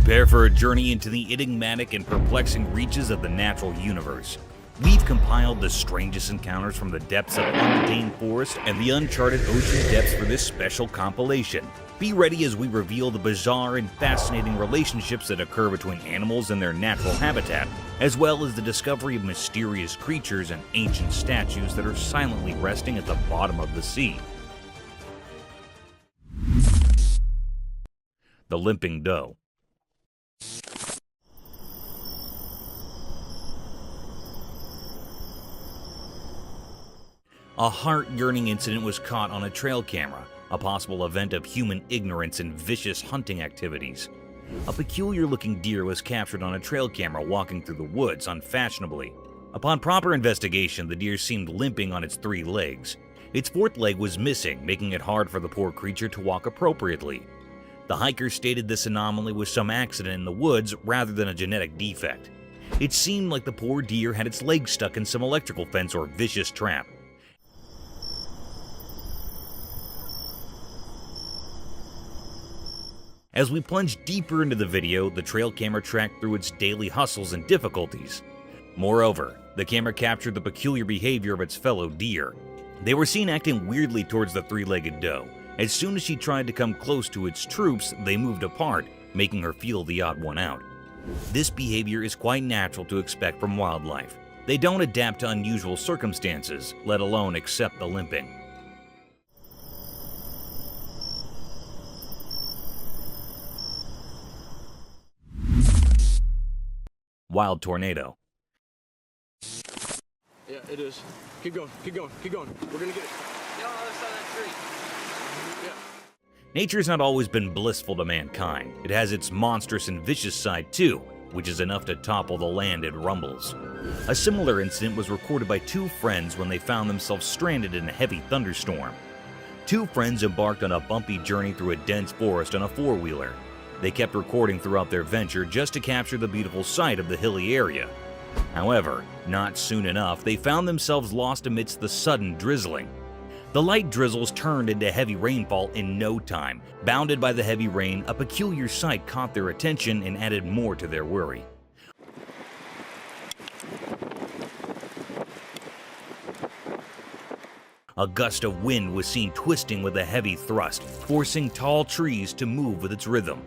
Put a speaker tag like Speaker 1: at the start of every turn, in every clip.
Speaker 1: Prepare for a journey into the enigmatic and perplexing reaches of the natural universe. We've compiled the strangest encounters from the depths of untamed forest and the uncharted ocean depths for this special compilation. Be ready as we reveal the bizarre and fascinating relationships that occur between animals and their natural habitat, as well as the discovery of mysterious creatures and ancient statues that are silently resting at the bottom of the sea. The Limping Deer. A heart-yearning incident was caught on a trail camera, a possible event of human ignorance and vicious hunting activities. A peculiar-looking deer was captured on a trail camera walking through the woods unfashionably. Upon proper investigation, the deer seemed limping on its 3 legs. Its 4th leg was missing, making it hard for the poor creature to walk appropriately. The hiker stated this anomaly was some accident in the woods rather than a genetic defect. It seemed like the poor deer had its legs stuck in some electrical fence or vicious trap. As we plunge deeper into the video, the trail camera tracked through its daily hustles and difficulties. Moreover, the camera captured the peculiar behavior of its fellow deer. They were seen acting weirdly towards the 3-legged doe. As soon as she tried to come close to its troops, they moved apart, making her feel the odd one out. This behavior is quite natural to expect from wildlife. They don't adapt to unusual circumstances, let alone accept the limping. Wild tornado.
Speaker 2: Yeah, it is. Keep going, keep going, keep going. We're gonna get it. Yeah, on the other side of that tree. Yeah.
Speaker 1: Nature's not always been blissful to mankind. It has its monstrous and vicious side too, which is enough to topple the land it rumbles. A similar incident was recorded by 2 friends when they found themselves stranded in a heavy thunderstorm. 2 friends embarked on a bumpy journey through a dense forest on a 4-wheeler. They kept recording throughout their venture just to capture the beautiful sight of the hilly area. However, not soon enough, they found themselves lost amidst the sudden drizzling. The light drizzles turned into heavy rainfall in no time. Bounded by the heavy rain, a peculiar sight caught their attention and added more to their worry. A gust of wind was seen twisting with a heavy thrust, forcing tall trees to move with its rhythm.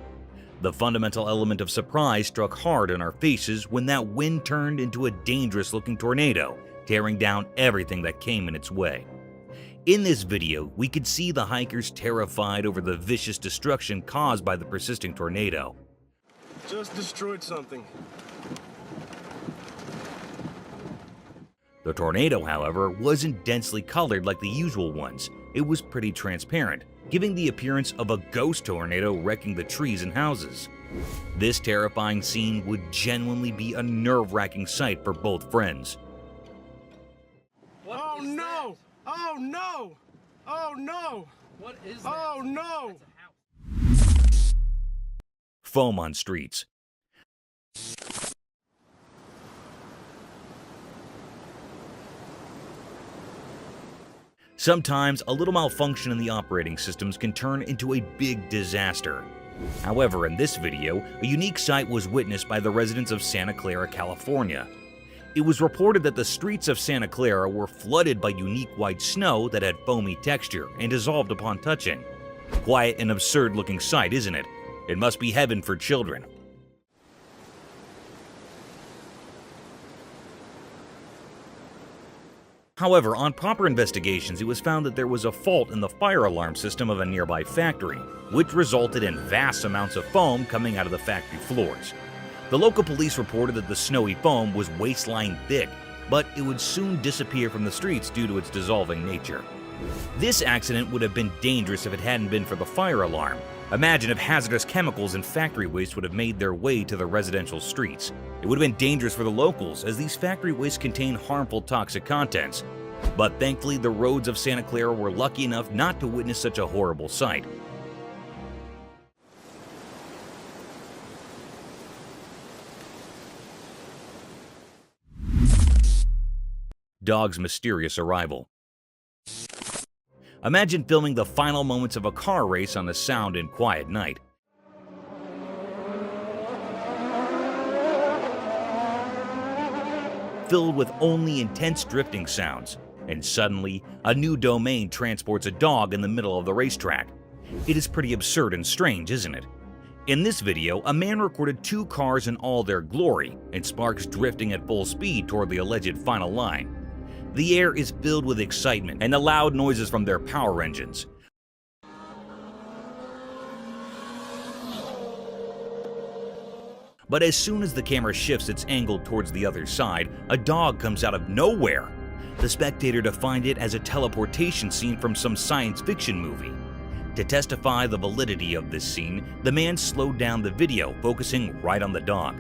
Speaker 1: The fundamental element of surprise struck hard in our faces when that wind turned into a dangerous-looking tornado, tearing down everything that came in its way. In this video, we could see the hikers terrified over the vicious destruction caused by the persisting tornado.
Speaker 2: Just destroyed something.
Speaker 1: The tornado, however, wasn't densely colored like the usual ones. It was pretty transparent, giving the appearance of a ghost tornado wrecking the trees and houses. This terrifying scene would genuinely be a nerve-wracking sight for both friends.
Speaker 2: Oh no! Oh no! Oh no!
Speaker 3: What is that?
Speaker 2: Oh no!
Speaker 3: That's a house.
Speaker 1: Foam on streets. Sometimes, a little malfunction in the operating systems can turn into a big disaster. However, in this video, a unique sight was witnessed by the residents of Santa Clara, California. It was reported that the streets of Santa Clara were flooded by unique white snow that had foamy texture and dissolved upon touching. Quite an absurd-looking sight, isn't it? It must be heaven for children. However, on proper investigations, it was found that there was a fault in the fire alarm system of a nearby factory, which resulted in vast amounts of foam coming out of the factory floors. The local police reported that the snowy foam was waist-line thick, but it would soon disappear from the streets due to its dissolving nature. This accident would have been dangerous if it hadn't been for the fire alarm. Imagine if hazardous chemicals and factory waste would have made their way to the residential streets. It would have been dangerous for the locals, as these factory wastes contain harmful toxic contents. But thankfully, the roads of Santa Clara were lucky enough not to witness such a horrible sight. Dog's mysterious arrival. Imagine filming the final moments of a car race on a sound and quiet night. filled with only intense drifting sounds, and suddenly, a new domain transports a dog in the middle of the racetrack. It is pretty absurd and strange, isn't it? In this video, a man recorded 2 cars in all their glory, and sparks drifting at full speed toward the alleged final line. The air is filled with excitement and the loud noises from their power engines. But as soon as the camera shifts its angle towards the other side, a dog comes out of nowhere. The spectator defined it as a teleportation scene from some science fiction movie. To testify the validity of this scene, the man slowed down the video, focusing right on the dog.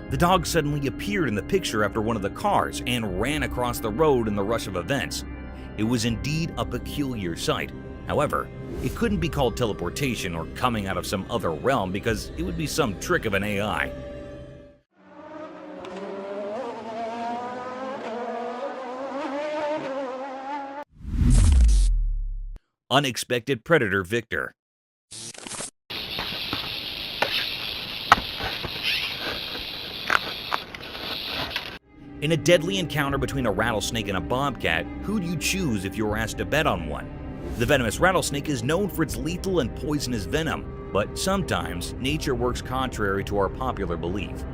Speaker 1: The dog suddenly appeared in the picture after one of the cars and ran across the road in the rush of events. It was indeed a peculiar sight. However, it couldn't be called teleportation or coming out of some other realm because it would be some trick of an AI. Unexpected predator Victor. In a deadly encounter between a rattlesnake and a bobcat, who'd you choose if you were asked to bet on one? The venomous rattlesnake is known for its lethal and poisonous venom, but sometimes nature works contrary to our popular belief.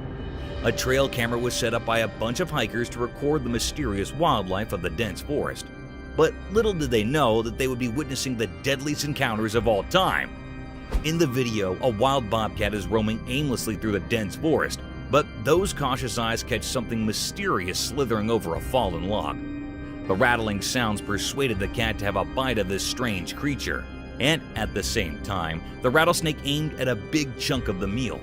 Speaker 1: A trail camera was set up by a bunch of hikers to record the mysterious wildlife of the dense forest. But little did they know that they would be witnessing the deadliest encounters of all time. In the video, a wild bobcat is roaming aimlessly through the dense forest, but those cautious eyes catch something mysterious slithering over a fallen log. The rattling sounds persuaded the cat to have a bite of this strange creature, and at the same time, the rattlesnake aimed at a big chunk of the meal.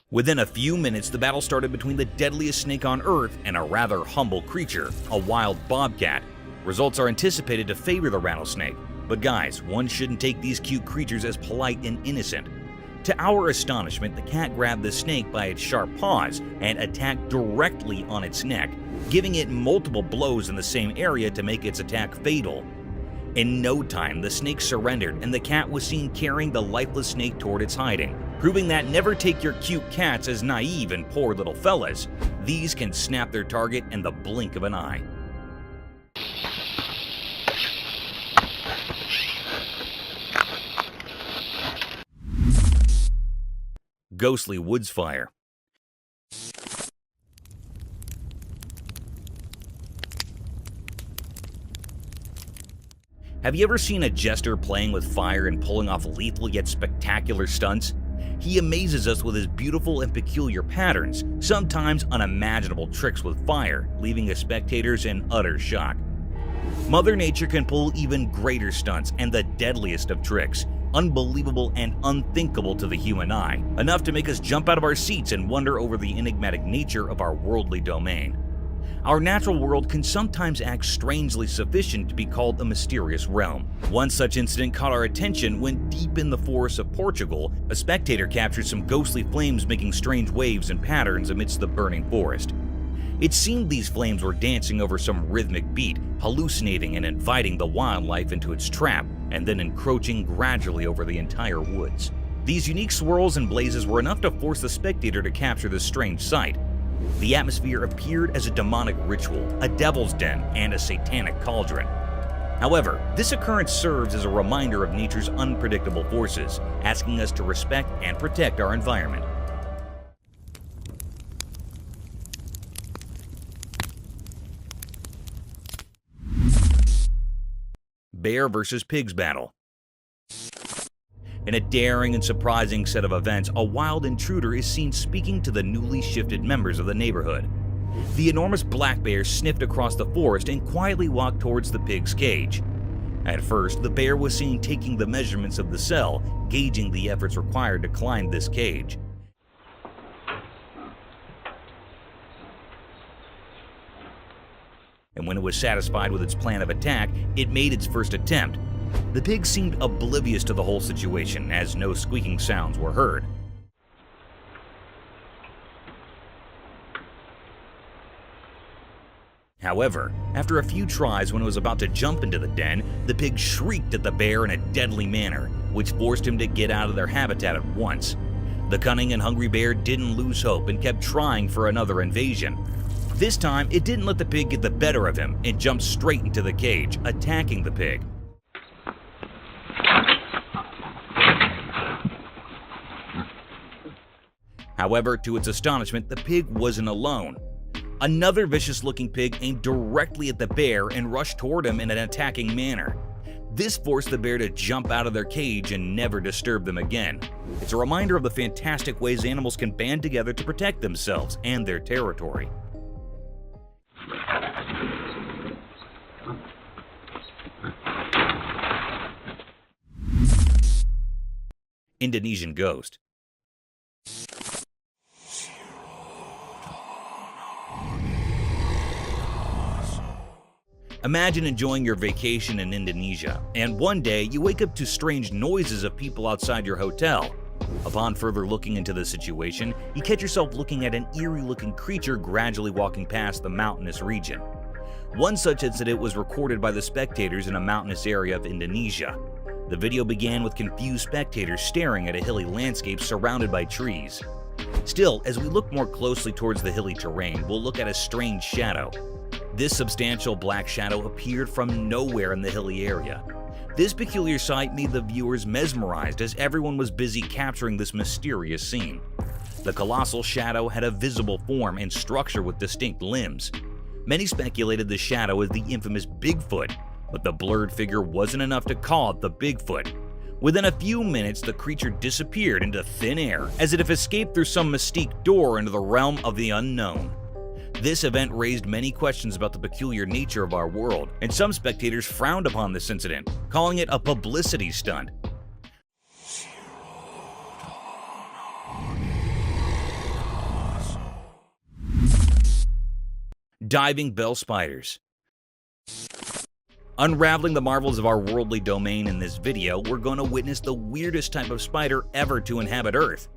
Speaker 1: Within a few minutes, the battle started between the deadliest snake on Earth and a rather humble creature, a wild bobcat. Results are anticipated to favor the rattlesnake. But guys, one shouldn't take these cute creatures as polite and innocent. To our astonishment, the cat grabbed the snake by its sharp paws and attacked directly on its neck, giving it multiple blows in the same area to make its attack fatal. In no time, the snake surrendered and the cat was seen carrying the lifeless snake toward its hiding, proving that never take your cute cats as naive and poor little fellas. These can snap their target in the blink of an eye. Ghostly woods fire. Have you ever seen a jester playing with fire and pulling off lethal yet spectacular stunts? He amazes us with his beautiful and peculiar patterns, sometimes unimaginable tricks with fire, leaving his spectators in utter shock. Mother Nature can pull even greater stunts and the deadliest of tricks, unbelievable and unthinkable to the human eye, enough to make us jump out of our seats and wonder over the enigmatic nature of our worldly domain. Our natural world can sometimes act strangely sufficient to be called a mysterious realm. One such incident caught our attention when deep in the forests of Portugal, a spectator captured some ghostly flames making strange waves and patterns amidst the burning forest. It seemed these flames were dancing over some rhythmic beat, hallucinating and inviting the wildlife into its trap, and then encroaching gradually over the entire woods. These unique swirls and blazes were enough to force the spectator to capture this strange sight. The atmosphere appeared as a demonic ritual, a devil's den, and a satanic cauldron. However, this occurrence serves as a reminder of nature's unpredictable forces, asking us to respect and protect our environment. Bear versus pigs battle. In a daring and surprising set of events, a wild intruder is seen speaking to the newly shifted members of the neighborhood. The enormous black bear sniffed across the forest and quietly walked towards the pig's cage. At first, the bear was seen taking the measurements of the cell, gauging the efforts required to climb this cage. And when it was satisfied with its plan of attack, it made its first attempt. The pig seemed oblivious to the whole situation, as no squeaking sounds were heard. However, after a few tries, when it was about to jump into the den, the pig shrieked at the bear in a deadly manner, which forced him to get out of their habitat at once. The cunning and hungry bear didn't lose hope and kept trying for another invasion. This time, it didn't let the pig get the better of him and jumped straight into the cage, attacking the pig. However, to its astonishment, the pig wasn't alone. Another vicious-looking pig aimed directly at the bear and rushed toward him in an attacking manner. This forced the bear to jump out of their cage and never disturb them again. It's a reminder of the fantastic ways animals can band together to protect themselves and their territory. Indonesian ghost. Imagine enjoying your vacation in Indonesia, and one day you wake up to strange noises of people outside your hotel. Upon further looking into the situation, you catch yourself looking at an eerie-looking creature gradually walking past the mountainous region. One such incident was recorded by the spectators in a mountainous area of Indonesia. The video began with confused spectators staring at a hilly landscape surrounded by trees. Still, as we look more closely towards the hilly terrain, we'll look at a strange shadow. This substantial black shadow appeared from nowhere in the hilly area. This peculiar sight made the viewers mesmerized as everyone was busy capturing this mysterious scene. The colossal shadow had a visible form and structure with distinct limbs. Many speculated the shadow as the infamous Bigfoot, but the blurred figure wasn't enough to call it the Bigfoot. Within a few minutes, the creature disappeared into thin air, as if it escaped through some mystique door into the realm of the unknown. This event raised many questions about the peculiar nature of our world, and some spectators frowned upon this incident, calling it a publicity stunt. Diving bell spiders. Unraveling the marvels of our worldly domain in this video, we're going to witness the weirdest type of spider ever to inhabit Earth.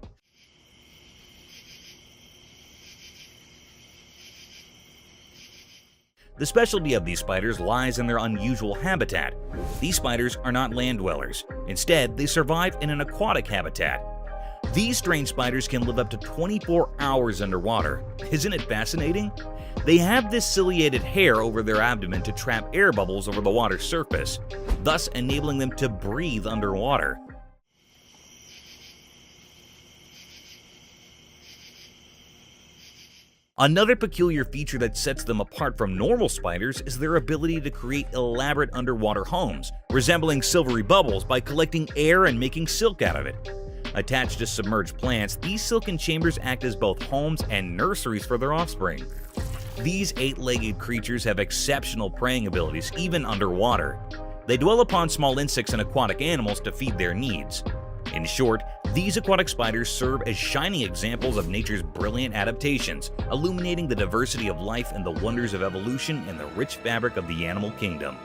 Speaker 1: The specialty of these spiders lies in their unusual habitat. These spiders are not land dwellers. Instead, they survive in an aquatic habitat. These strange spiders can live up to 24 hours underwater. Isn't it fascinating? They have this ciliated hair over their abdomen to trap air bubbles over the water's surface, thus enabling them to breathe underwater. Another peculiar feature that sets them apart from normal spiders is their ability to create elaborate underwater homes, resembling silvery bubbles by collecting air and making silk out of it. Attached to submerged plants, these silken chambers act as both homes and nurseries for their offspring. These eight-legged creatures have exceptional preying abilities even underwater. They dwell upon small insects and aquatic animals to feed their needs. In short, these aquatic spiders serve as shining examples of nature's brilliant adaptations, illuminating the diversity of life and the wonders of evolution in the rich fabric of the animal kingdom.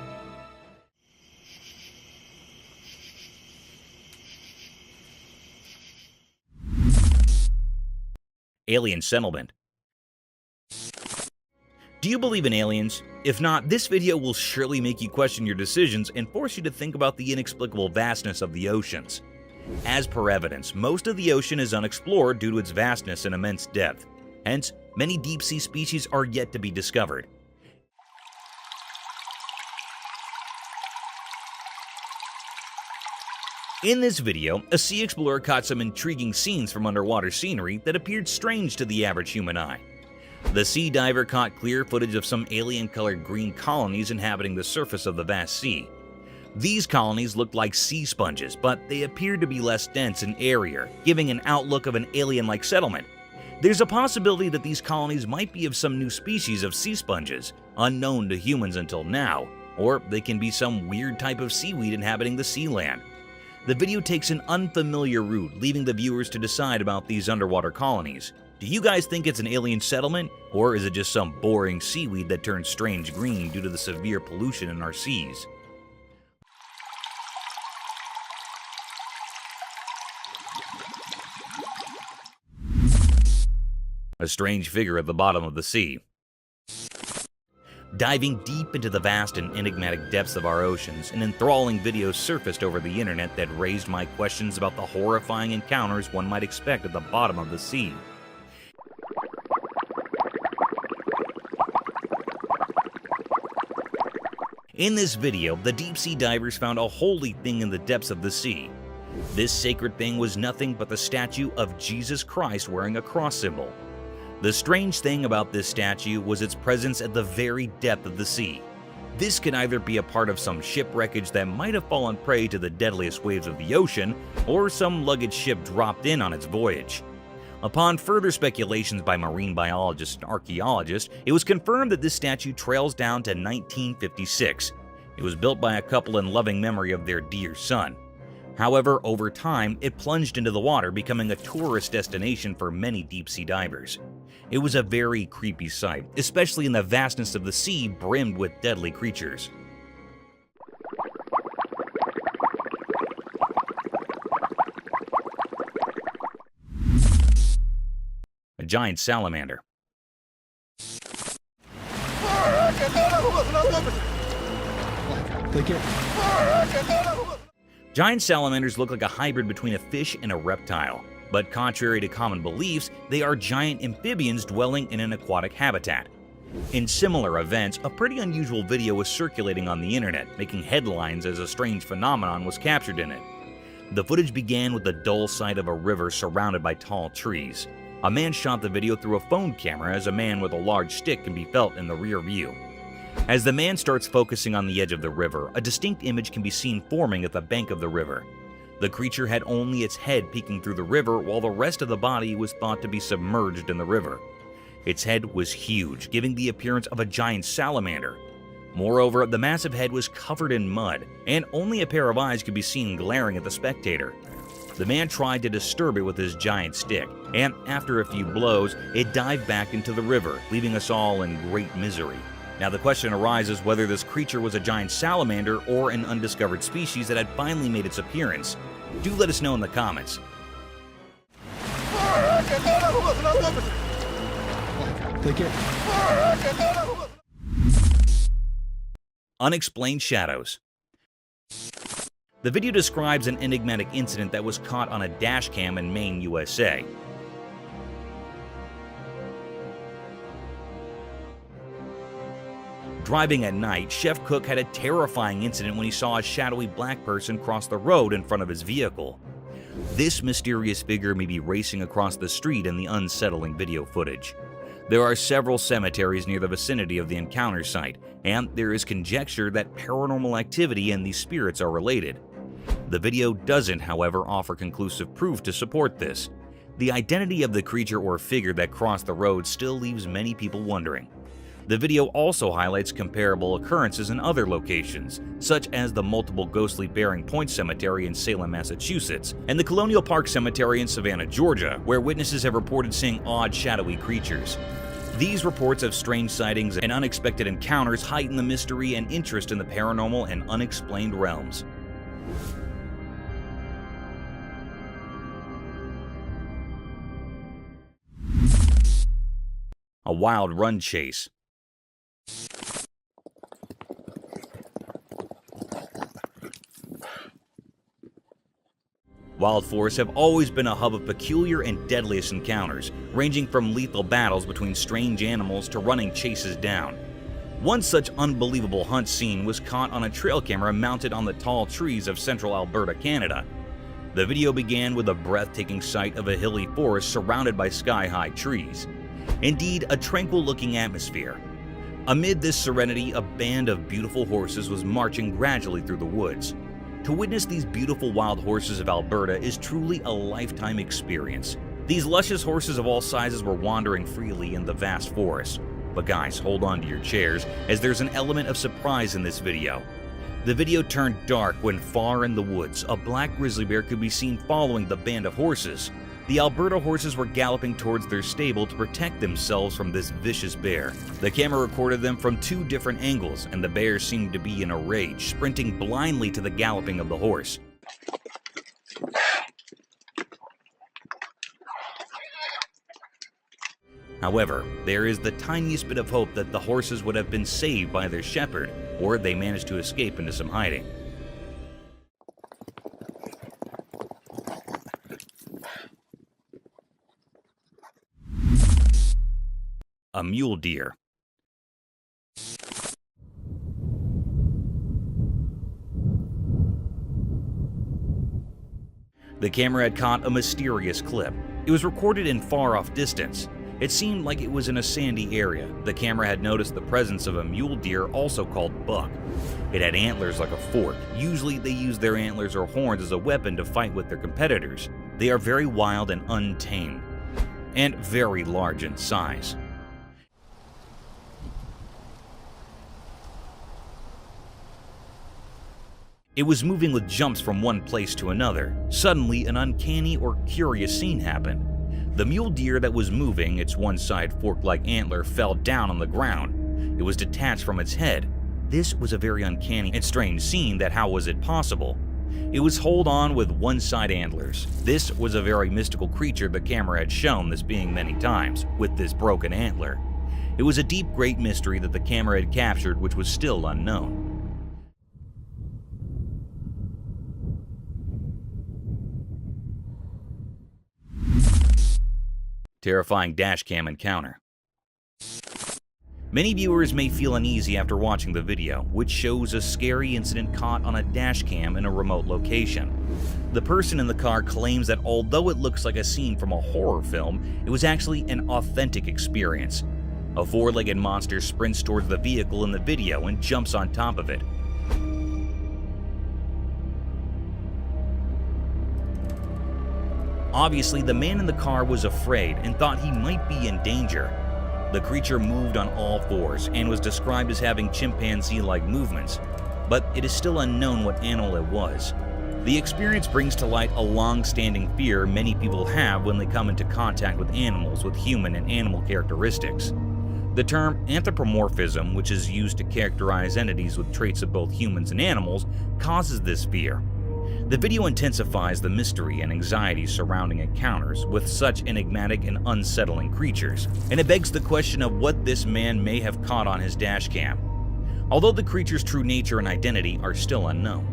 Speaker 1: Alien settlement. Do you believe in aliens? If not, this video will surely make you question your decisions and force you to think about the inexplicable vastness of the oceans. As per evidence, most of the ocean is unexplored due to its vastness and immense depth. Hence, many deep-sea species are yet to be discovered. In this video, a sea explorer caught some intriguing scenes from underwater scenery that appeared strange to the average human eye. The sea diver caught clear footage of some alien-colored green colonies inhabiting the surface of the vast sea. These colonies looked like sea sponges, but they appeared to be less dense and airier, giving an outlook of an alien-like settlement. There's a possibility that these colonies might be of some new species of sea sponges, unknown to humans until now, or they can be some weird type of seaweed inhabiting the sea land. The video takes an unfamiliar route, leaving the viewers to decide about these underwater colonies. Do you guys think it's an alien settlement, or is it just some boring seaweed that turns strange green due to the severe pollution in our seas? A strange figure at the bottom of the sea. Diving deep into the vast and enigmatic depths of our oceans, an enthralling video surfaced over the internet that raised my questions about the horrifying encounters one might expect at the bottom of the sea. In this video, the deep-sea divers found a holy thing in the depths of the sea. This sacred thing was nothing but the statue of Jesus Christ wearing a cross symbol. The strange thing about this statue was its presence at the very depth of the sea. This could either be a part of some shipwreckage that might have fallen prey to the deadliest waves of the ocean, or some luggage ship dropped in on its voyage. Upon further speculations by marine biologists and archaeologists, it was confirmed that this statue trails down to 1956. It was built by a couple in loving memory of their dear son. However, over time, it plunged into the water, becoming a tourist destination for many deep-sea divers. It was a very creepy sight, especially in the vastness of the sea brimmed with deadly creatures. A giant salamander. Giant salamanders look like a hybrid between a fish and a reptile, but contrary to common beliefs, they are giant amphibians dwelling in an aquatic habitat. In similar events, a pretty unusual video was circulating on the internet, making headlines as a strange phenomenon was captured in it. The footage began with the dull sight of a river surrounded by tall trees. A man shot the video through a phone camera as a man with a large stick can be felt in the rear view. As the man starts focusing on the edge of the river, a distinct image can be seen forming at the bank of the river. The creature had only its head peeking through the river, while the rest of the body was thought to be submerged in the river. Its head was huge, giving the appearance of a giant salamander. Moreover, the massive head was covered in mud, and only a pair of eyes could be seen glaring at the spectator. The man tried to disturb it with his giant stick, and after a few blows, it dived back into the river, leaving us all in great misery. Now the question arises whether this creature was a giant salamander or an undiscovered species that had finally made its appearance. Do let us know in the comments. Unexplained shadows. The video describes an enigmatic incident that was caught on a dash cam in Maine, USA. Driving at night, Chef Cook had a terrifying incident when he saw a shadowy black person cross the road in front of his vehicle. This mysterious figure may be racing across the street in the unsettling video footage. There are several cemeteries near the vicinity of the encounter site, and there is conjecture that paranormal activity and these spirits are related. The video doesn't, however, offer conclusive proof to support this. The identity of the creature or figure that crossed the road still leaves many people wondering. The video also highlights comparable occurrences in other locations, such as the multiple ghostly Bearing Point Cemetery in Salem, Massachusetts, and the Colonial Park Cemetery in Savannah, Georgia, where witnesses have reported seeing odd, shadowy creatures. These reports of strange sightings and unexpected encounters heighten the mystery and interest in the paranormal and unexplained realms. A wild run chase. Wild forests have always been a hub of peculiar and deadliest encounters, ranging from lethal battles between strange animals to running chases down. One such unbelievable hunt scene was caught on a trail camera mounted on the tall trees of central Alberta, Canada. The video began with a breathtaking sight of a hilly forest surrounded by sky-high trees. Indeed, a tranquil-looking atmosphere. Amid this serenity, a band of beautiful horses was marching gradually through the woods. To witness these beautiful wild horses of Alberta is truly a lifetime experience. These luscious horses of all sizes were wandering freely in the vast forest. But guys, hold on to your chairs, as there's an element of surprise in this video. The video turned dark when far in the woods, a black grizzly bear could be seen following the band of horses. The Alberta horses were galloping towards their stable to protect themselves from this vicious bear. The camera recorded them from two different angles, and the bear seemed to be in a rage, sprinting blindly to the galloping of the horse. However, there is the tiniest bit of hope that the horses would have been saved by their shepherd, or they managed to escape into some hiding. A mule deer. The camera had caught a mysterious clip. It was recorded in far-off distance. It seemed like it was in a sandy area. The camera had noticed the presence of a mule deer, also called buck. It had antlers like a fork. Usually they use their antlers or horns as a weapon to fight with their competitors. They are very wild and untamed, and very large in size. It was moving with jumps from one place to another. Suddenly, an uncanny or curious scene happened. The mule deer that was moving, its one side fork-like antler, fell down on the ground. It was detached from its head. This was a very uncanny and strange scene that how was it possible? It was hold on with one side antlers. This was a very mystical creature the camera had shown this being many times, with this broken antler. It was a deep, great mystery that the camera had captured which was still unknown. Terrifying dashcam encounter. Many viewers may feel uneasy after watching the video, which shows a scary incident caught on a dashcam in a remote location. The person in the car claims that although it looks like a scene from a horror film, it was actually an authentic experience. A four-legged monster sprints towards the vehicle in the video and jumps on top of it. Obviously, the man in the car was afraid and thought he might be in danger. The creature moved on all fours and was described as having chimpanzee-like movements, but it is still unknown what animal it was. The experience brings to light a long-standing fear many people have when they come into contact with animals with human and animal characteristics. The term anthropomorphism, which is used to characterize entities with traits of both humans and animals, causes this fear. The video intensifies the mystery and anxiety surrounding encounters with such enigmatic and unsettling creatures, and it begs the question of what this man may have caught on his dashcam, although the creature's true nature and identity are still unknown.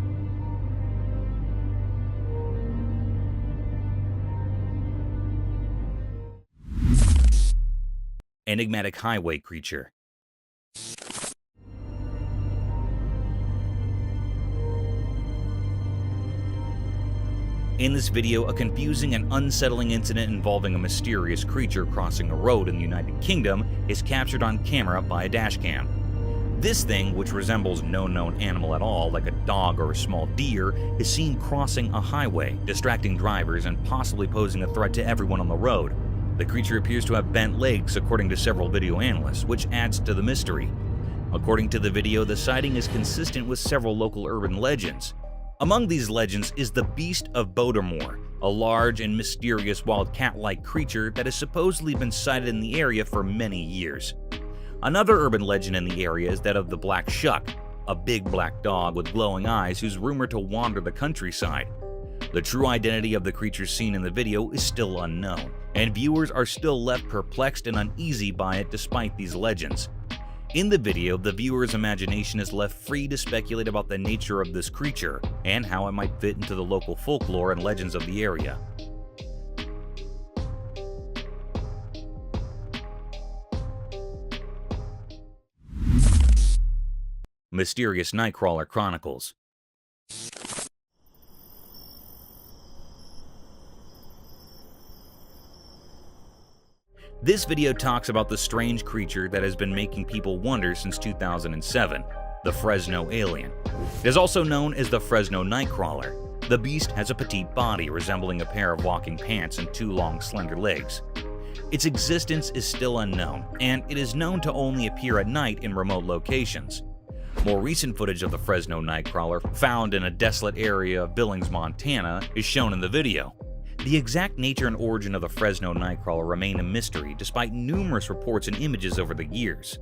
Speaker 1: Enigmatic highway creature. In this video, a confusing and unsettling incident involving a mysterious creature crossing a road in the United Kingdom is captured on camera by a dashcam. This thing, which resembles no known animal at all, like a dog or a small deer, is seen crossing a highway, distracting drivers and possibly posing a threat to everyone on the road. The creature appears to have bent legs, according to several video analysts, which adds to the mystery. According to the video, the sighting is consistent with several local urban legends. Among these legends is the Beast of Bodormore, a large and mysterious wild cat-like creature that has supposedly been sighted in the area for many years. Another urban legend in the area is that of the Black Shuck, a big black dog with glowing eyes who's rumored to wander the countryside. The true identity of the creature seen in the video is still unknown, and viewers are still left perplexed and uneasy by it despite these legends. In the video, the viewer's imagination is left free to speculate about the nature of this creature and how it might fit into the local folklore and legends of the area. Mysterious Nightcrawler Chronicles. This video talks about the strange creature that has been making people wonder since 2007, the Fresno alien. It is also known as the Fresno Nightcrawler. The beast has a petite body resembling a pair of walking pants and two long, slender legs. Its existence is still unknown, and it is known to only appear at night in remote locations. More recent footage of the Fresno Nightcrawler, found in a desolate area of Billings, Montana, is shown in the video. The exact nature and origin of the Fresno Nightcrawler remain a mystery despite numerous reports and images over the years.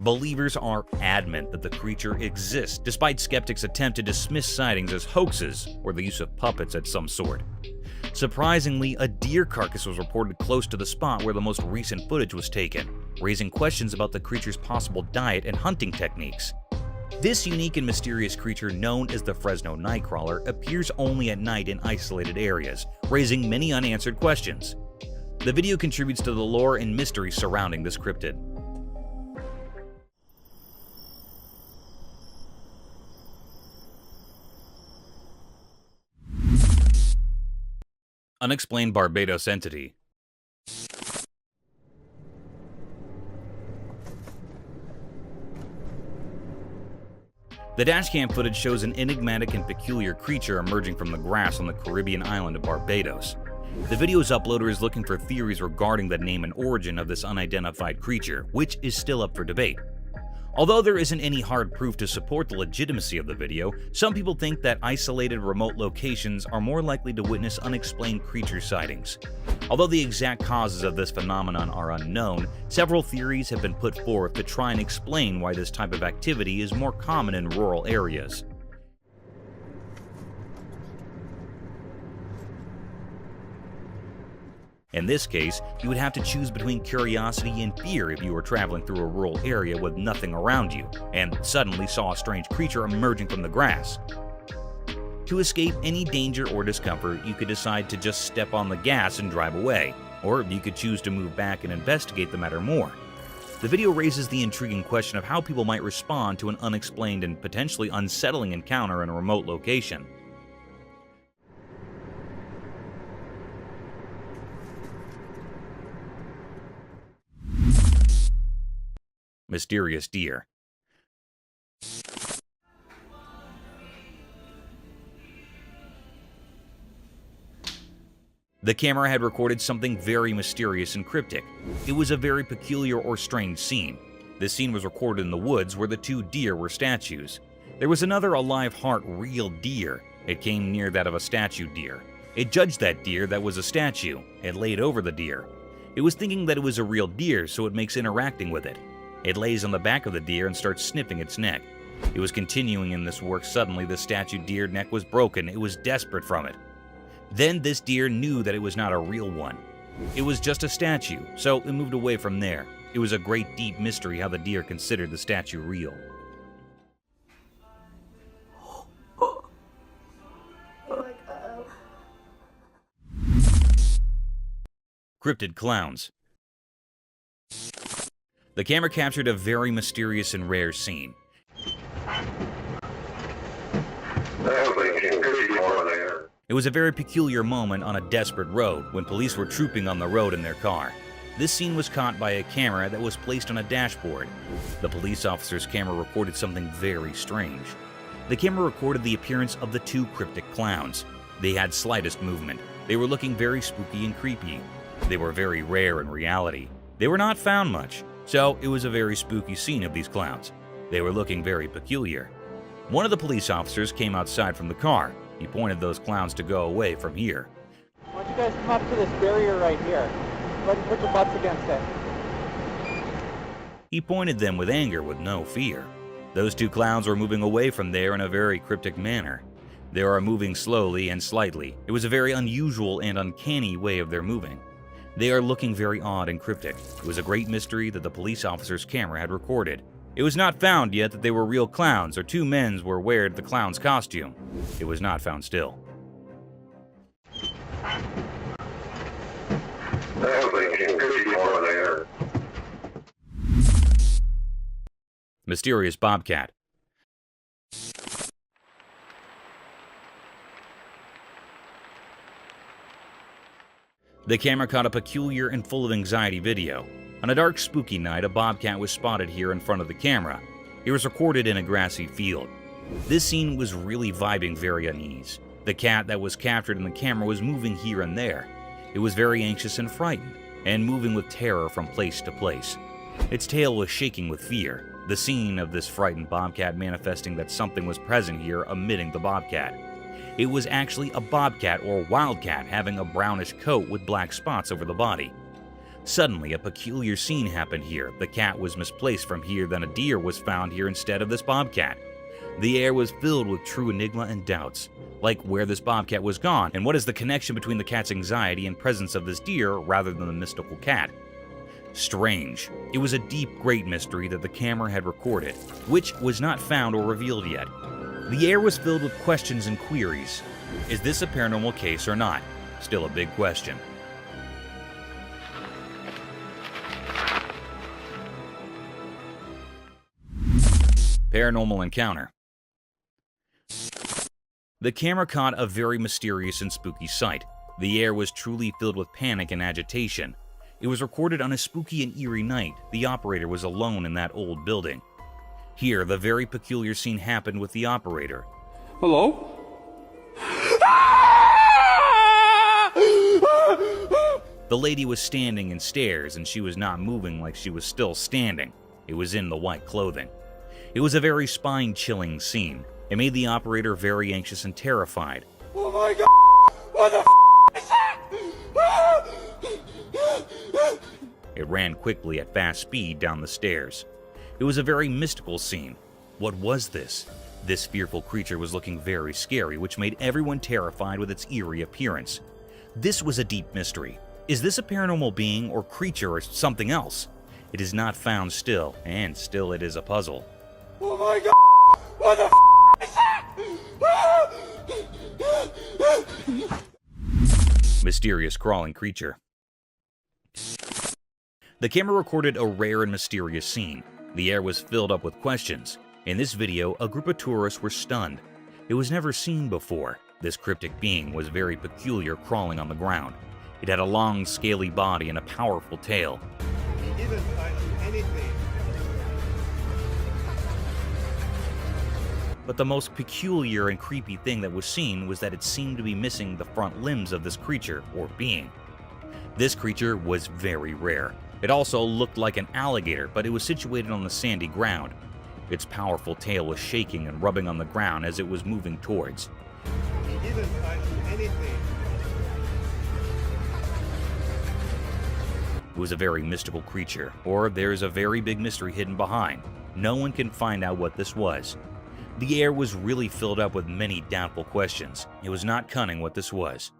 Speaker 1: Believers are adamant that the creature exists, despite skeptics' attempt to dismiss sightings as hoaxes or the use of puppets of some sort. Surprisingly, a deer carcass was reported close to the spot where the most recent footage was taken, raising questions about the creature's possible diet and hunting techniques. This unique and mysterious creature, known as the Fresno nightcrawler, appears only at night in isolated areas, raising many unanswered questions. The video contributes to the lore and mystery surrounding this cryptid. Unexplained Barbados entity. The dashcam footage shows an enigmatic and peculiar creature emerging from the grass on the Caribbean island of Barbados. The video's uploader is looking for theories regarding the name and origin of this unidentified creature, which is still up for debate. Although there isn't any hard proof to support the legitimacy of the video, some people think that isolated remote locations are more likely to witness unexplained creature sightings. Although the exact causes of this phenomenon are unknown, several theories have been put forth to try and explain why this type of activity is more common in rural areas. In this case, you would have to choose between curiosity and fear if you were traveling through a rural area with nothing around you, and suddenly saw a strange creature emerging from the grass. To escape any danger or discomfort, you could decide to just step on the gas and drive away, or you could choose to move back and investigate the matter more. The video raises the intriguing question of how people might respond to an unexplained and potentially unsettling encounter in a remote location. Mysterious deer. The camera had recorded something very mysterious and cryptic. It was a very peculiar or strange scene. This scene was recorded in the woods where the two deer were statues. There was another alive heart real deer. It came near that of a statue deer. It judged that deer that was a statue. It laid over the deer. It was thinking that it was a real deer, so it makes interacting with it. It lays on the back of the deer and starts sniffing its neck. It was continuing in this work. Suddenly, the statue deer neck was broken. It was desperate from it. Then this deer knew that it was not a real one. It was just a statue, so it moved away from there. It was a great deep mystery how the deer considered the statue real. Cryptid clowns. The camera captured a very mysterious and rare scene. It was a very peculiar moment on a desperate road when police were trooping on the road in their car. This scene was caught by a camera that was placed on a dashboard. The police officer's camera recorded something very strange. The camera recorded the appearance of the two cryptic clowns. They had slightest movement. They were looking very spooky and creepy. They were very rare in reality. They were not found much. So, it was a very spooky scene of these clowns. They were looking very peculiar. One of the police officers came outside from the car. He pointed those clowns to go away from here.
Speaker 4: Why don't you guys come up to this barrier right here? Go ahead and put your butts against it.
Speaker 1: He pointed them with anger with no fear. Those two clowns were moving away from there in a very cryptic manner. They are moving slowly and slightly. It was a very unusual and uncanny way of their moving. They are looking very odd and cryptic. It was a great mystery that the police officer's camera had recorded. It was not found yet that they were real clowns or two men were wearing the clown's costume. It was not found still. Mysterious bobcat. The camera caught a peculiar and full of anxiety video. On a dark, spooky night, a bobcat was spotted here in front of the camera. It was recorded in a grassy field. This scene was really vibing very unease. The cat that was captured in the camera was moving here and there. It was very anxious and frightened, and moving with terror from place to place. Its tail was shaking with fear. The scene of this frightened bobcat manifesting that something was present here, emitting the bobcat. It was actually a bobcat or wildcat having a brownish coat with black spots over the body. Suddenly, a peculiar scene happened here. The cat was misplaced from here, then a deer was found here instead of this bobcat. The air was filled with true enigma and doubts, like where this bobcat was gone, and what is the connection between the cat's anxiety and presence of this deer rather than the mystical cat. Strange. It was a deep, great mystery that the camera had recorded, which was not found or revealed yet. The air was filled with questions and queries. Is this a paranormal case or not? Still a big question. Paranormal encounter. The camera caught a very mysterious and spooky sight. The air was truly filled with panic and agitation. It was recorded on a spooky and eerie night. The operator was alone in that old building. Here, the very peculiar scene happened with the operator.
Speaker 2: Hello?
Speaker 1: The lady was standing in stairs, and she was not moving like she was still standing. It was in the white clothing. It was a very spine-chilling scene. It made the operator very anxious and terrified.
Speaker 2: Oh my God! What the is that?
Speaker 1: It ran quickly at fast speed down the stairs. It was a very mystical scene. What was this? This fearful creature was looking very scary, which made everyone terrified with its eerie appearance. This was a deep mystery. Is this a paranormal being or creature or something else? It is not found still, and still it is a puzzle.
Speaker 2: Oh my God! What the is that?
Speaker 1: Mysterious crawling creature. The camera recorded a rare and mysterious scene. The air was filled up with questions. In this video, a group of tourists were stunned. It was never seen before. This cryptic being was very peculiar, crawling on the ground. It had a long, scaly body and a powerful tail.
Speaker 2: He didn't find anything.
Speaker 1: But the most peculiar and creepy thing that was seen was that it seemed to be missing the front limbs of this creature, or being. This creature was very rare. It also looked like an alligator, but it was situated on the sandy ground. Its powerful tail was shaking and rubbing on the ground as it was moving towards.
Speaker 2: He didn't find anything.
Speaker 1: It was a very mystical creature, or there's a very big mystery hidden behind. No one can find out what this was. The air was really filled up with many doubtful questions. It was not cunning what this was.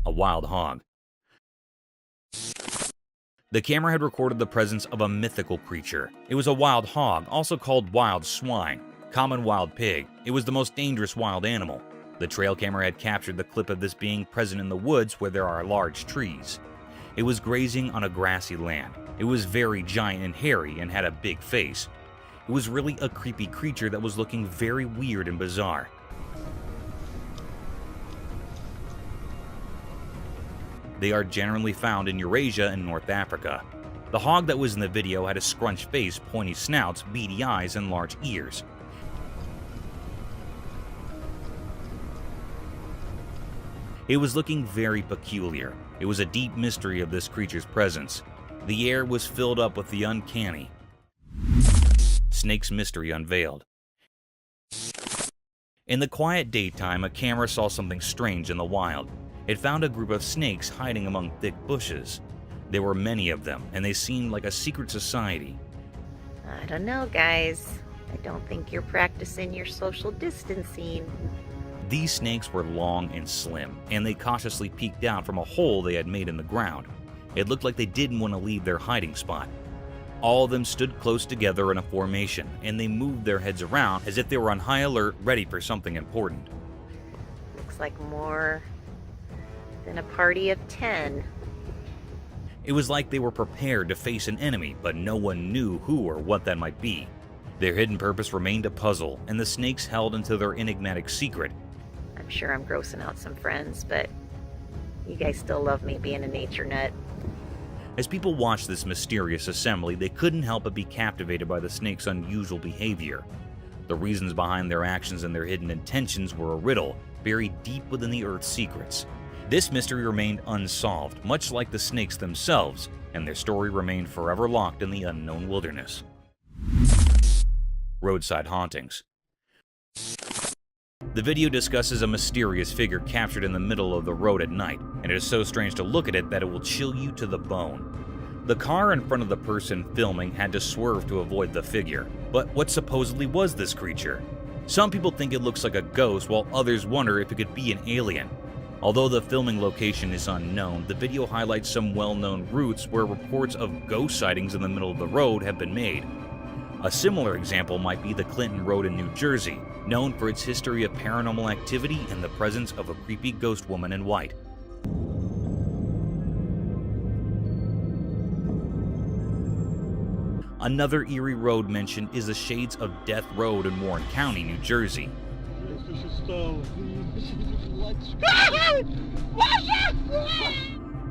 Speaker 1: A wild hog. The camera had recorded the presence of a mythical creature. It was a wild hog, also called wild swine, common wild pig. It was the most dangerous wild animal. The trail camera had captured the clip of this being present in the woods where there are large trees. It was grazing on a grassy land. It was very giant and hairy and had a big face. It was really a creepy creature that was looking very weird and bizarre. They are generally found in Eurasia and North Africa. The hog that was in the video had a scrunched face, pointy snouts, beady eyes, and large ears. It was looking very peculiar. It was a deep mystery of this creature's presence. The air was filled up with the uncanny. Snake's mystery unveiled. In the quiet daytime, a camera saw something strange in the wild. It found a group of snakes hiding among thick bushes. There were many of them, and they seemed like a secret society.
Speaker 5: I don't know, guys. I don't think you're practicing your social distancing.
Speaker 1: These snakes were long and slim, and they cautiously peeked out from a hole they had made in the ground. It looked like they didn't want to leave their hiding spot. All of them stood close together in a formation, and they moved their heads around as if they were on high alert, ready for something important.
Speaker 5: Looks like more than a party of 10.
Speaker 1: It was like they were prepared to face an enemy, but no one knew who or what that might be. Their hidden purpose remained a puzzle, and the snakes held into their enigmatic secret.
Speaker 5: I'm sure I'm grossing out some friends, but you guys still love me being a nature nut.
Speaker 1: As people watched this mysterious assembly, they couldn't help but be captivated by the snakes' unusual behavior. The reasons behind their actions and their hidden intentions were a riddle, buried deep within the Earth's secrets. This mystery remained unsolved, much like the snakes themselves, and their story remained forever locked in the unknown wilderness. Roadside hauntings. The video discusses a mysterious figure captured in the middle of the road at night, and it is so strange to look at it that it will chill you to the bone. The car in front of the person filming had to swerve to avoid the figure, but what supposedly was this creature? Some people think it looks like a ghost, while others wonder if it could be an alien. Although the filming location is unknown, the video highlights some well-known routes where reports of ghost sightings in the middle of the road have been made. A similar example might be the Clinton Road in New Jersey, known for its history of paranormal activity and the presence of a creepy ghost woman in white. Another eerie road mentioned is the Shades of Death Road in Warren County, New Jersey.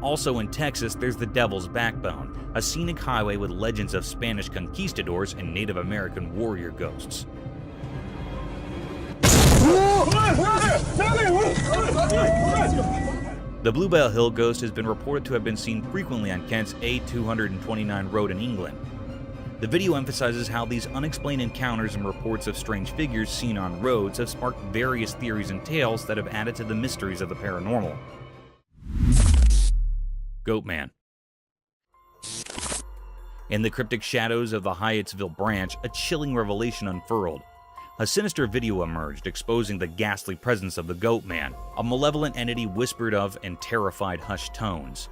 Speaker 1: Also in Texas, there's the Devil's Backbone, a scenic highway with legends of Spanish conquistadors and Native American warrior ghosts. The Bluebell Hill ghost has been reported to have been seen frequently on Kent's A229 road in England. The video emphasizes how these unexplained encounters and reports of strange figures seen on roads have sparked various theories and tales that have added to the mysteries of the paranormal. Goatman. In the cryptic shadows of the Hyattsville branch, a chilling revelation unfurled. A sinister video emerged exposing the ghastly presence of the Goatman, a malevolent entity whispered of in terrified hushed tones.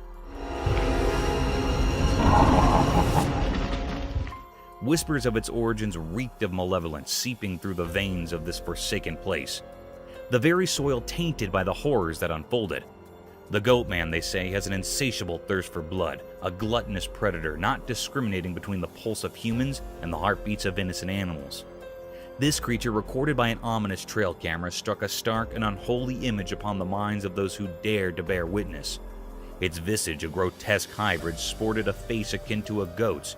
Speaker 1: Whispers of its origins reeked of malevolence seeping through the veins of this forsaken place, the very soil tainted by the horrors that unfolded. The Goatman, they say, has an insatiable thirst for blood, a gluttonous predator not discriminating between the pulse of humans and the heartbeats of innocent animals. This creature, recorded by an ominous trail camera, struck a stark and unholy image upon the minds of those who dared to bear witness. Its visage, a grotesque hybrid, sported a face akin to a goat's.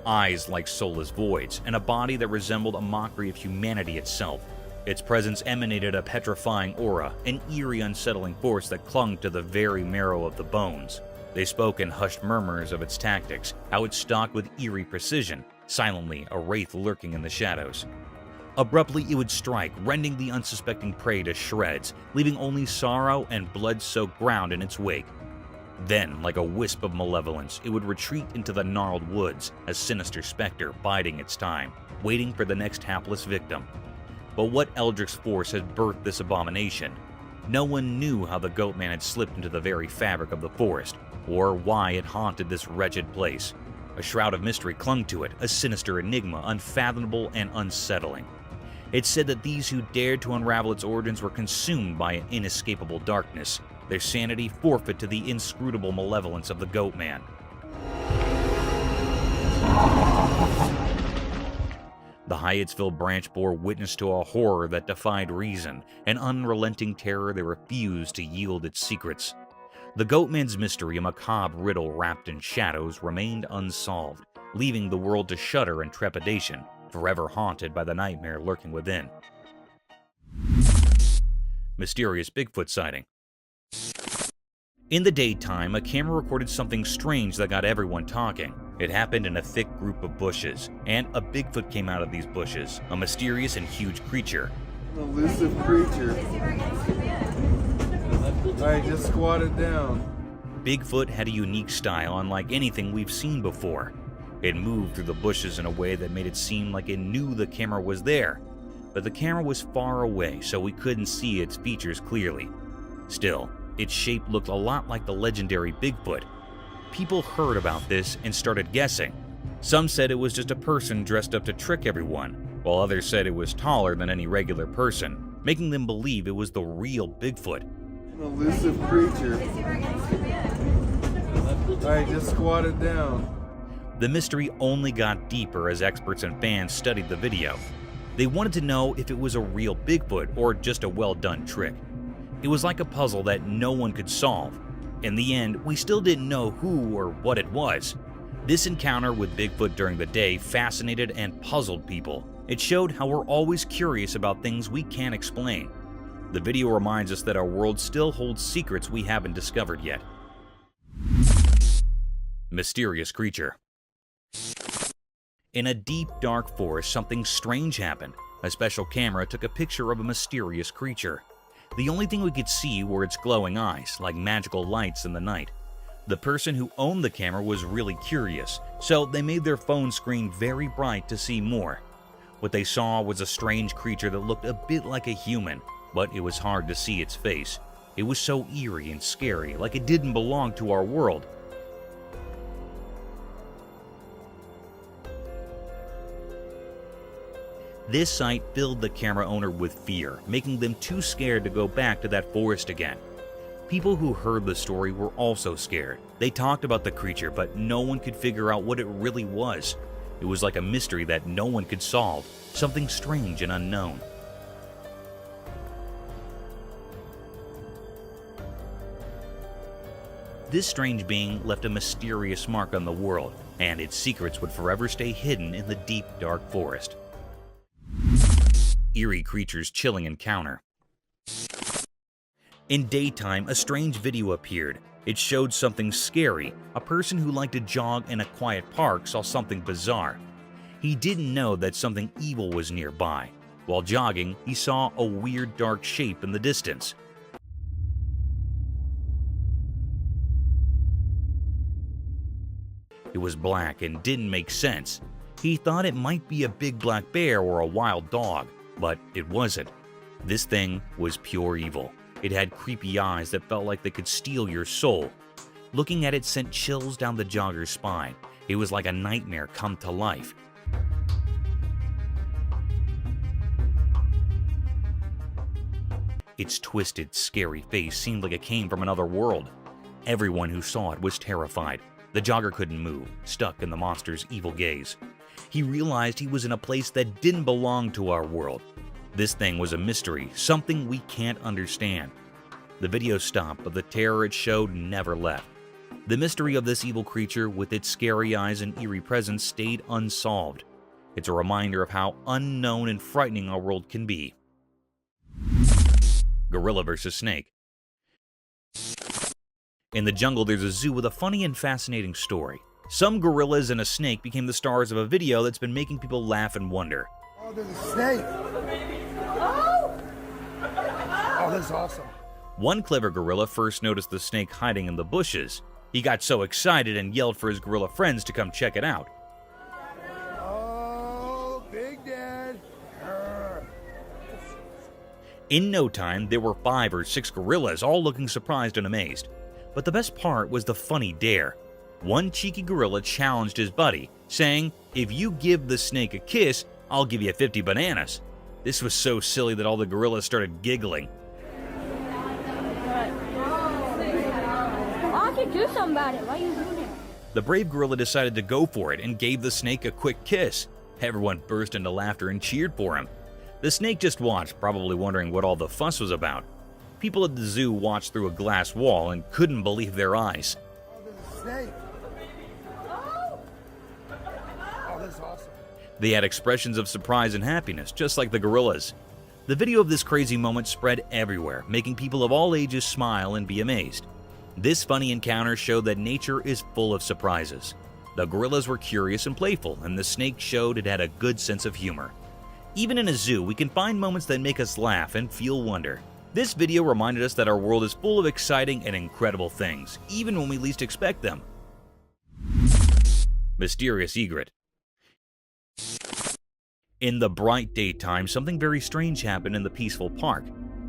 Speaker 1: Eyes like soulless voids, and a body that resembled a mockery of humanity itself. Its presence emanated a petrifying aura, an eerie, unsettling force that clung to the very marrow of the bones. They spoke in hushed murmurs of its tactics, how it stalked with eerie precision, silently a wraith lurking in the shadows. Abruptly it would strike, rending the unsuspecting prey to shreds, leaving only sorrow and blood-soaked ground in its wake. Then, like a wisp of malevolence, it would retreat into the gnarled woods, a sinister specter biding its time, waiting for the next hapless victim. But what eldritch force had birthed this abomination? No one knew how the Goatman had slipped into the very fabric of the forest, or why it haunted this wretched place. A shroud of mystery clung to it, a sinister enigma, unfathomable and unsettling. It said that these who dared to unravel its origins were consumed by an inescapable darkness, their sanity forfeit to the inscrutable malevolence of the Goatman. The Hyattsville branch bore witness to a horror that defied reason, an unrelenting terror that refused to yield its secrets. The Goatman's mystery, a macabre riddle wrapped in shadows, remained unsolved, leaving the world to shudder in trepidation, forever haunted by the nightmare lurking within. Mysterious Bigfoot sighting. In the daytime, a camera recorded something strange that got everyone talking. It happened in a thick group of bushes, and a Bigfoot came out of these bushes, a mysterious and huge creature.
Speaker 3: An elusive creature. Alright, just squat it down.
Speaker 1: Bigfoot had a unique style unlike anything we've seen before. It moved through the bushes in a way that made it seem like it knew the camera was there, but the camera was far away, so we couldn't see its features clearly. Still, its shape looked a lot like the legendary Bigfoot. People heard about this and started guessing. Some said it was just a person dressed up to trick everyone, while others said it was taller than any regular person, making them believe it was the real Bigfoot.
Speaker 3: An elusive creature. Alright, just squat it down.
Speaker 1: The mystery only got deeper as experts and fans studied the video. They wanted to know if it was a real Bigfoot or just a well-done trick. It was like a puzzle that no one could solve. In the end, we still didn't know who or what it was. This encounter with Bigfoot during the day fascinated and puzzled people. It showed how we're always curious about things we can't explain. The video reminds us that our world still holds secrets we haven't discovered yet. Mysterious creature. In a deep, dark forest, something strange happened. A special camera took a picture of a mysterious creature. The only thing we could see were its glowing eyes, like magical lights in the night. The person who owned the camera was really curious, so they made their phone screen very bright to see more. What they saw was a strange creature that looked a bit like a human, but it was hard to see its face. It was so eerie and scary, like it didn't belong to our world. This sight filled the camera owner with fear, making them too scared to go back to that forest again. People who heard the story were also scared. They talked about the creature, but no one could figure out what it really was. It was like a mystery that no one could solve, something strange and unknown. This strange being left a mysterious mark on the world, and its secrets would forever stay hidden in the deep, dark forest. Eerie creature's chilling encounter. In daytime, a strange video appeared. It showed something scary. A person who liked to jog in a quiet park saw something bizarre. He didn't know that something evil was nearby. While jogging, he saw a weird dark shape in the distance. It was black and didn't make sense. He thought it might be a big black bear or a wild dog, but it wasn't. This thing was pure evil. It had creepy eyes that felt like they could steal your soul. Looking at it sent chills down the jogger's spine. It was like a nightmare come to life. Its twisted, scary face seemed like it came from another world. Everyone who saw it was terrified. The jogger couldn't move, stuck in the monster's evil gaze. He realized he was in a place that didn't belong to our world. This thing was a mystery, something we can't understand. The video stopped, but the terror it showed never left. The mystery of this evil creature with its scary eyes and eerie presence stayed unsolved. It's a reminder of how unknown and frightening our world can be. Gorilla versus snake. In the jungle, there's a zoo with a funny and fascinating story. Some gorillas and a snake became the stars of a video that's been making people laugh and wonder.
Speaker 6: Oh, there's a snake. Oh, that's awesome.
Speaker 1: One clever gorilla first noticed the snake hiding in the bushes. He got so excited and yelled for his gorilla friends to come check it out.
Speaker 6: Oh, Big Dad.
Speaker 1: In no time, there were 5 or 6 gorillas, all looking surprised and amazed. But the best part was the funny dare. One cheeky gorilla challenged his buddy, saying, "If you give the snake a kiss, I'll give you 50 bananas." This was so silly that all the gorillas started giggling.
Speaker 7: I could do something about it. Why are you doing it?
Speaker 1: The brave gorilla decided to go for it and gave the snake a quick kiss. Everyone burst into laughter and cheered for him. The snake just watched, probably wondering what all the fuss was about. People at the zoo watched through a glass wall and couldn't believe their eyes.
Speaker 6: Oh, there's a snake. Oh, that's awesome.
Speaker 1: They had expressions of surprise and happiness, just like the gorillas. The video of this crazy moment spread everywhere, making people of all ages smile and be amazed. This funny encounter showed that nature is full of surprises. The gorillas were curious and playful, and the snake showed it had a good sense of humor. Even in a zoo, we can find moments that make us laugh and feel wonder. This video reminded us that our world is full of exciting and incredible things, even when we least expect them. Mysterious egret. In the bright daytime, something very strange happened in the peaceful park.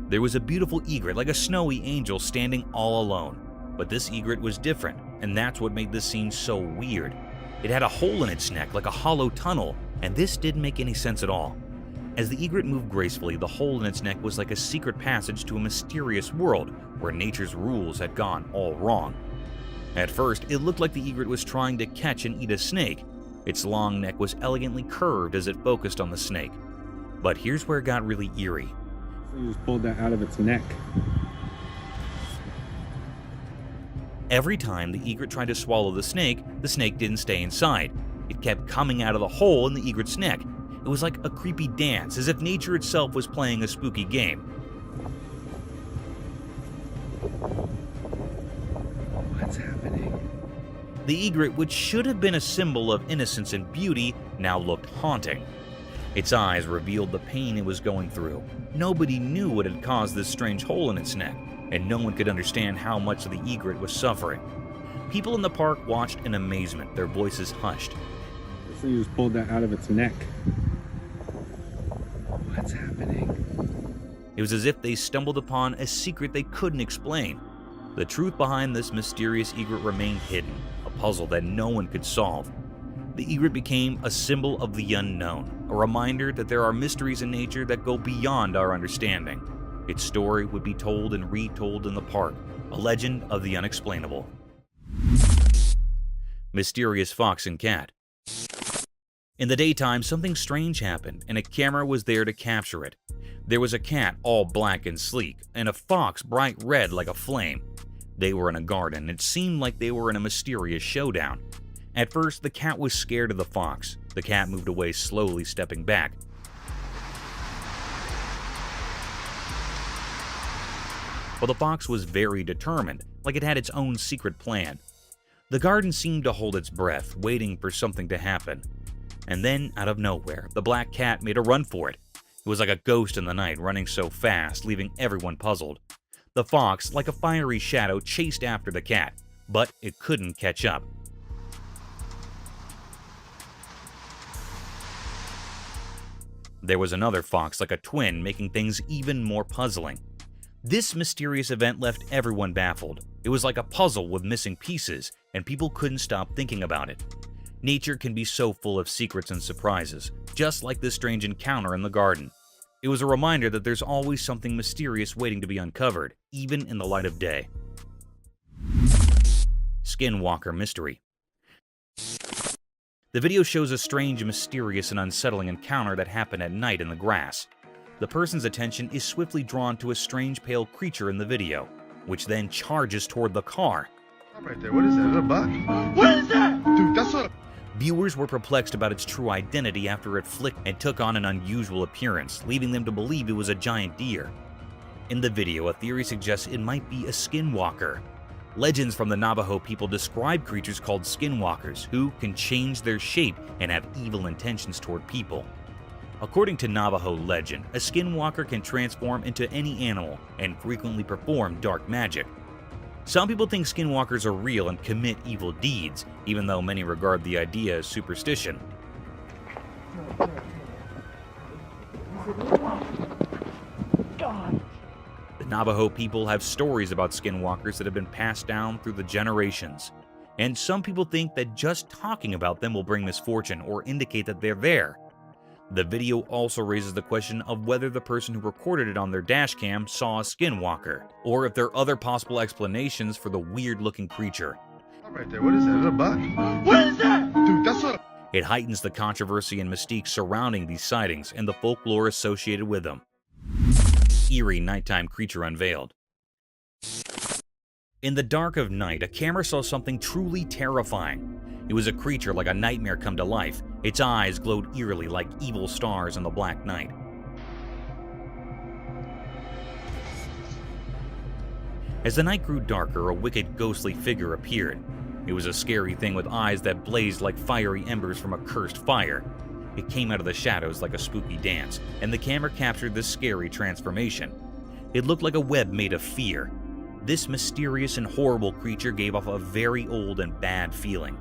Speaker 1: There was a beautiful egret, like a snowy angel, standing all alone. But this egret was different, and that's what made this scene so weird. It had a hole in its neck, like a hollow tunnel, and this didn't make any sense at all. As the egret moved gracefully, the hole in its neck was like a secret passage to a mysterious world where nature's rules had gone all wrong. At first, it looked like the egret was trying to catch and eat a snake. Its long neck was elegantly curved as it focused on the snake. But here's where it got really eerie.
Speaker 8: You just pulled that out of its neck.
Speaker 1: Every time the egret tried to swallow the snake didn't stay inside. It kept coming out of the hole in the egret's neck. It was like a creepy dance, as if nature itself was playing a spooky game.
Speaker 8: What's happening?
Speaker 1: The egret, which should have been a symbol of innocence and beauty, now looked haunting. Its eyes revealed the pain it was going through. Nobody knew what had caused this strange hole in its neck, and no one could understand how much the egret was suffering. People in the park watched in amazement, their voices hushed.
Speaker 8: This thing just pulled that out of its neck. What's happening?
Speaker 1: It was as if they stumbled upon a secret they couldn't explain. The truth behind this mysterious egret remained hidden, a puzzle that no one could solve. The egret became a symbol of the unknown, a reminder that there are mysteries in nature that go beyond our understanding. Its story would be told and retold in the park, a legend of the unexplainable. Mysterious fox and cat. In the daytime, something strange happened, and a camera was there to capture it. There was a cat all black and sleek, and a fox bright red like a flame. They were in a garden. It seemed like they were in a mysterious showdown. At first, the cat was scared of the fox. The cat moved away slowly, stepping back. But the fox was very determined, like it had its own secret plan. The garden seemed to hold its breath, waiting for something to happen. And then, out of nowhere, the black cat made a run for it. It was like a ghost in the night, running so fast, leaving everyone puzzled. The fox, like a fiery shadow, chased after the cat, but it couldn't catch up. There was another fox, like a twin, making things even more puzzling. This mysterious event left everyone baffled. It was like a puzzle with missing pieces, and people couldn't stop thinking about it. Nature can be so full of secrets and surprises, just like this strange encounter in the garden. It was a reminder that there's always something mysterious waiting to be uncovered, even in the light of day. Skinwalker Mystery. The video shows a strange, mysterious, and unsettling encounter that happened at night in the grass. The person's attention is swiftly drawn to a strange pale creature in the video, which then charges toward the car.
Speaker 6: Right there, what is that? Is that a buck? What is that? Dude, that's a...
Speaker 1: Viewers were perplexed about its true identity after it flicked and took on an unusual appearance, leaving them to believe it was a giant deer. In the video, a theory suggests it might be a skinwalker. Legends from the Navajo people describe creatures called skinwalkers, who can change their shape and have evil intentions toward people. According to Navajo legend, a skinwalker can transform into any animal and frequently perform dark magic. Some people think skinwalkers are real and commit evil deeds, even though many regard the idea as superstition. The Navajo people have stories about skinwalkers that have been passed down through the generations, and some people think that just talking about them will bring misfortune or indicate that they're there. The video also raises the question of whether the person who recorded it on their dashcam saw a skinwalker, or if there are other possible explanations for the weird-looking creature.
Speaker 6: Right there, what is that? Is that a buck? What is that? Dude, that's a...
Speaker 1: It heightens the controversy and mystique surrounding these sightings and the folklore associated with them. Eerie nighttime creature unveiled. In the dark of night, a camera saw something truly terrifying. It was a creature like a nightmare come to life. Its eyes glowed eerily like evil stars in the black night. As the night grew darker, a wicked, ghostly figure appeared. It was a scary thing with eyes that blazed like fiery embers from a cursed fire. It came out of the shadows like a spooky dance, and the camera captured this scary transformation. It looked like a web made of fear. This mysterious and horrible creature gave off a very old and bad feeling,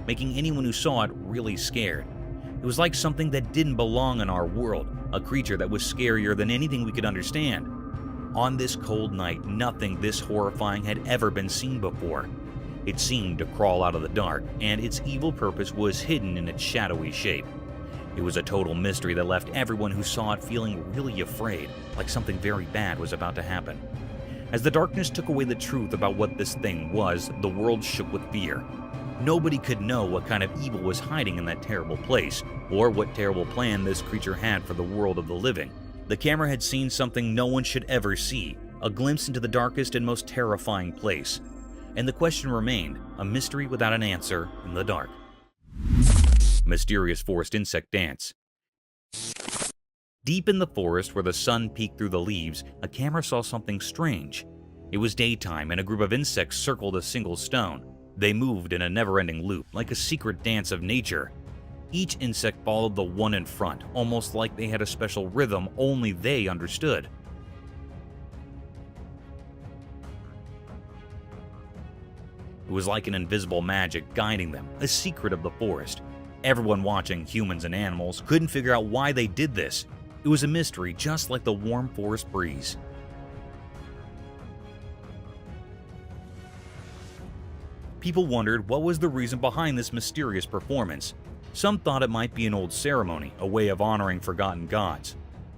Speaker 1: making anyone who saw it really scared. It was like something that didn't belong in our world, a creature that was scarier than anything we could understand. On this cold night, nothing this horrifying had ever been seen before. It seemed to crawl out of the dark, and its evil purpose was hidden in its shadowy shape. It was a total mystery that left everyone who saw it feeling really afraid, like something very bad was about to happen. As the darkness took away the truth about what this thing was, the world shook with fear. Nobody could know what kind of evil was hiding in that terrible place, or what terrible plan this creature had for the world of the living. The camera had seen something no one should ever see, a glimpse into the darkest and most terrifying place. And the question remained, a mystery without an answer in the dark. Mysterious forest insect dance. Deep in the forest where the sun peeked through the leaves, a camera saw something strange. It was daytime and a group of insects circled a single stone. They moved in a never-ending loop, like a secret dance of nature. Each insect followed the one in front, almost like they had a special rhythm only they understood. It was like an invisible magic guiding them, a secret of the forest. Everyone watching, humans and animals, couldn't figure out why they did this. It was a mystery, just like the warm forest breeze. People wondered what was the reason behind this mysterious performance. Some thought it might be an old ceremony, a way of honoring forgotten gods.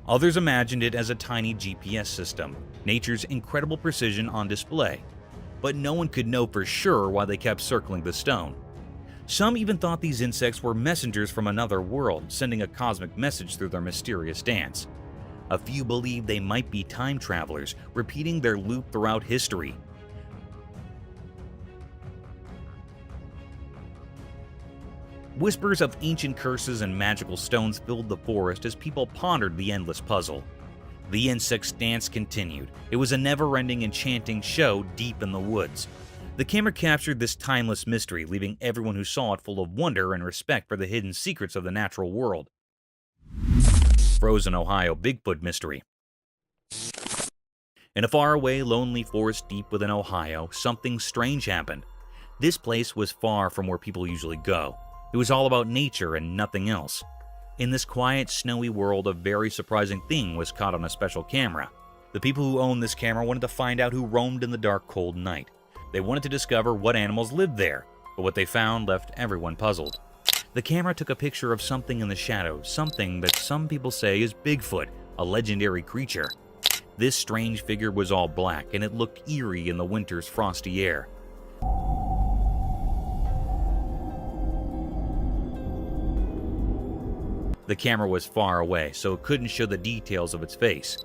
Speaker 1: Others imagined it as a tiny GPS system, nature's incredible precision on display. But no one could know for sure why they kept circling the stone. Some even thought these insects were messengers from another world, sending a cosmic message through their mysterious dance. A few believed they might be time travelers, repeating their loop throughout history. Whispers of ancient curses and magical stones filled the forest as people pondered the endless puzzle. The insects' dance continued. It was a never-ending enchanting show deep in the woods. The camera captured this timeless mystery, leaving everyone who saw it full of wonder and respect for the hidden secrets of the natural world. Frozen Ohio Bigfoot Mystery. In a faraway, lonely forest deep within Ohio, something strange happened. This place was far from where people usually go. It was all about nature and nothing else. In this quiet, snowy world, a very surprising thing was caught on a special camera. The people who owned this camera wanted to find out who roamed in the dark, cold night. They wanted to discover what animals lived there, but what they found left everyone puzzled. The camera took a picture of something in the shadows, something that some people say is Bigfoot, a legendary creature. This strange figure was all black, and it looked eerie in the winter's frosty air. The camera was far away, so it couldn't show the details of its face.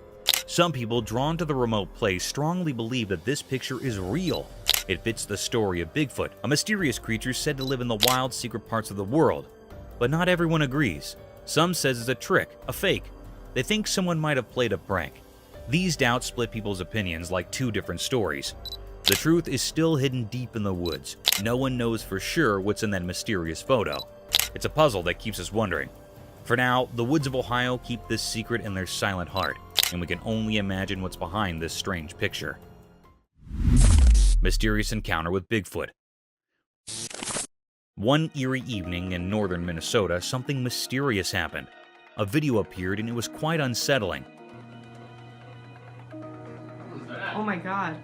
Speaker 1: Some people drawn to the remote place strongly believe that this picture is real. It fits the story of Bigfoot, a mysterious creature said to live in the wild, secret parts of the world. But not everyone agrees. Some says it's a trick, a fake. They think someone might have played a prank. These doubts split people's opinions like two different stories. The truth is still hidden deep in the woods. No one knows for sure what's in that mysterious photo. It's a puzzle that keeps us wondering. For now, the woods of Ohio keep this secret in their silent heart, and we can only imagine what's behind this strange picture. Mysterious encounter with Bigfoot. One eerie evening in northern Minnesota, something mysterious happened. A video appeared and it was quite unsettling.
Speaker 9: Oh my god.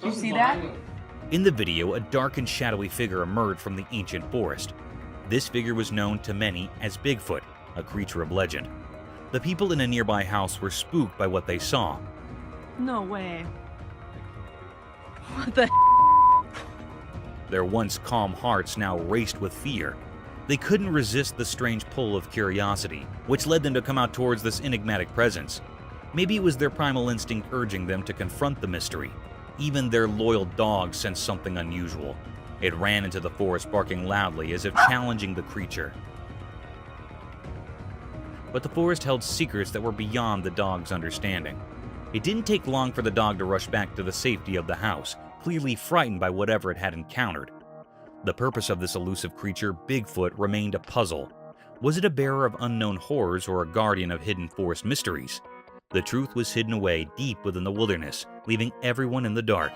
Speaker 9: Did you see that?
Speaker 1: In the video, a dark and shadowy figure emerged from the ancient forest. This figure was known to many as Bigfoot, a creature of legend. The people in a nearby house were spooked by what they saw.
Speaker 9: No way. What the
Speaker 1: Their once calm hearts now raced with fear. They couldn't resist the strange pull of curiosity, which led them to come out towards this enigmatic presence. Maybe it was their primal instinct urging them to confront the mystery. Even their loyal dog sensed something unusual. It ran into the forest barking loudly as if challenging the creature. But the forest held secrets that were beyond the dog's understanding. It didn't take long for the dog to rush back to the safety of the house, clearly frightened by whatever it had encountered. The purpose of this elusive creature, Bigfoot, remained a puzzle. Was it a bearer of unknown horrors or a guardian of hidden forest mysteries? The truth was hidden away deep within the wilderness, leaving everyone in the dark.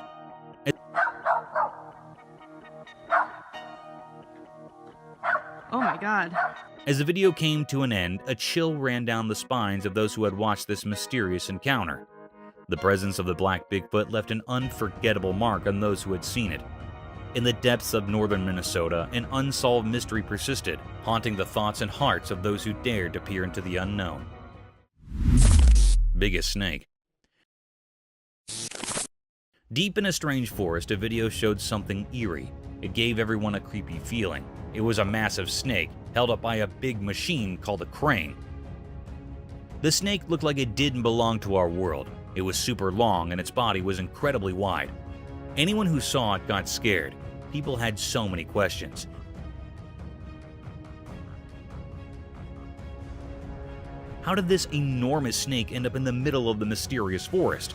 Speaker 9: Oh my god.
Speaker 1: As the video came to an end, a chill ran down the spines of those who had watched this mysterious encounter. The presence of the black Bigfoot left an unforgettable mark on those who had seen it. In the depths of northern Minnesota, an unsolved mystery persisted, haunting the thoughts and hearts of those who dared to peer into the unknown. Biggest snake. Deep in a strange forest, a video showed something eerie. It gave everyone a creepy feeling. It was a massive snake, held up by a big machine called a crane. The snake looked like it didn't belong to our world. It was super long and its body was incredibly wide. Anyone who saw it got scared. People had so many questions. How did this enormous snake end up in the middle of the mysterious forest?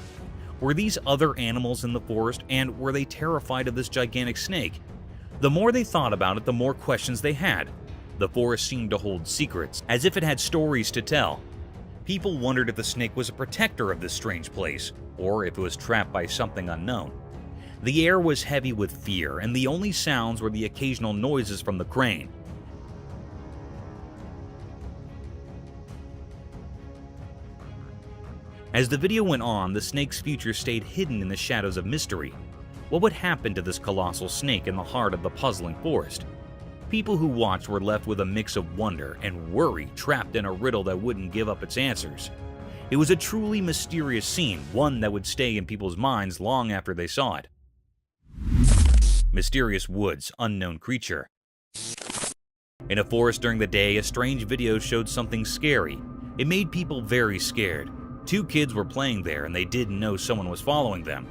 Speaker 1: Were these other animals in the forest, and were they terrified of this gigantic snake? The more they thought about it, the more questions they had. The forest seemed to hold secrets, as if it had stories to tell. People wondered if the snake was a protector of this strange place, or if it was trapped by something unknown. The air was heavy with fear, and the only sounds were the occasional noises from the crane. As the video went on, the snake's future stayed hidden in the shadows of mystery. What would happen to this colossal snake in the heart of the puzzling forest? People who watched were left with a mix of wonder and worry, trapped in a riddle that wouldn't give up its answers. It was a truly mysterious scene, one that would stay in people's minds long after they saw it. Mysterious woods, unknown creature. In a forest during the day, a strange video showed something scary. It made people very scared. 2 kids were playing there and they didn't know someone was following them.